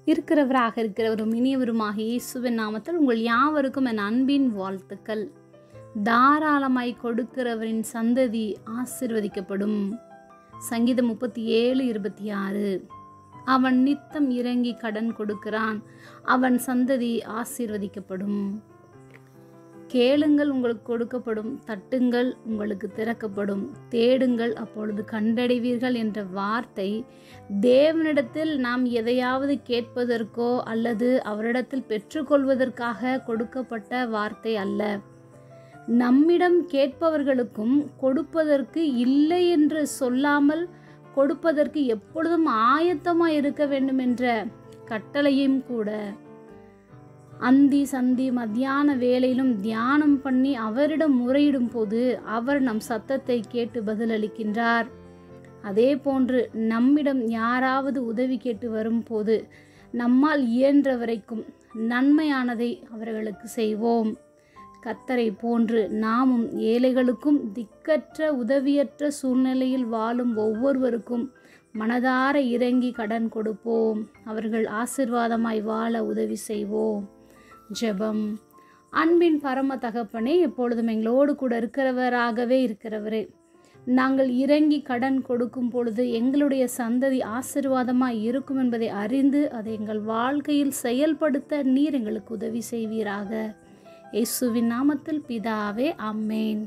இருக்கிறவராக இருக்கிறவரும் இனியவருமாக இயேசுவின் நாமத்தில் உங்கள் யாவருக்கும் என் அன்பின் வாழ்த்துக்கள். தாராளமாய் கொடுக்கிறவரின் சந்ததி ஆசீர்வதிக்கப்படும். சங்கீதம் 37:26. அவன் நித்தம் இறங்கி கடன் கொடுக்கிறான், அவன் சந்ததி ஆசீர்வதிக்கப்படும். கேளுங்கள், உங்களுக்கு கொடுக்கப்படும். தட்டுங்கள், உங்களுக்கு திறக்கப்படும். தேடுங்கள், அப்பொழுது கண்டடைவீர்கள் என்ற வார்த்தை தேவனிடத்தில் நாம் எதையாவது கேட்பதற்கோ அல்லது அவரிடத்தில் பெற்றுக்கொள்வதற்காக கொடுக்கப்பட்ட வார்த்தை அல்ல. நம்மிடம் கேட்பவர்களுக்கும் கொடுப்பதற்கு இல்லை என்று சொல்லாமல் கொடுப்பதற்கு எப்பொழுதும் ஆயத்தமாக இருக்க வேண்டும் என்ற கட்டளையும் கூட. அந்தி சந்தி மத்தியான வேளையிலும் தியானம் பண்ணி அவரிடம் முறையிடும் போது அவர் நம் சத்தத்தை கேட்டு பதிலளிக்கின்றார். அதே போன்று நம்மிடம் யாராவது உதவி கேட்டு வரும்போது நம்மால் இயன்ற வரைக்கும் நன்மையானதை அவர்களுக்கு செய்வோம். கர்த்தரை போன்று நாமும் ஏழைகளுக்கும் திக்கற்ற உதவியற்ற சூழ்நிலையில் வாழும் ஒவ்வொருவருக்கும் மனதார இறங்கி கடன் கொடுப்போம். அவர்கள் ஆசீர்வாதமாய் வாழ உதவி செய்வோம். ஜெபம். அன்பின் பரம தகப்பனே, எப்பொழுதும் எங்களோடு கூட இருக்கிறவராகவே இருக்கிறவரே, நாங்கள் இறங்கி கடன் கொடுக்கும் பொழுது எங்களுடைய சந்ததி ஆசீர்வாதமாய் இருக்கும் என்பதை அறிந்து அதை எங்கள் வாழ்க்கையில் செயல்படுத்த நீர் எங்களுக்கு உதவி செய்வீராக. இயேசுவின் நாமத்தில் பிதாவே, ஆமென்.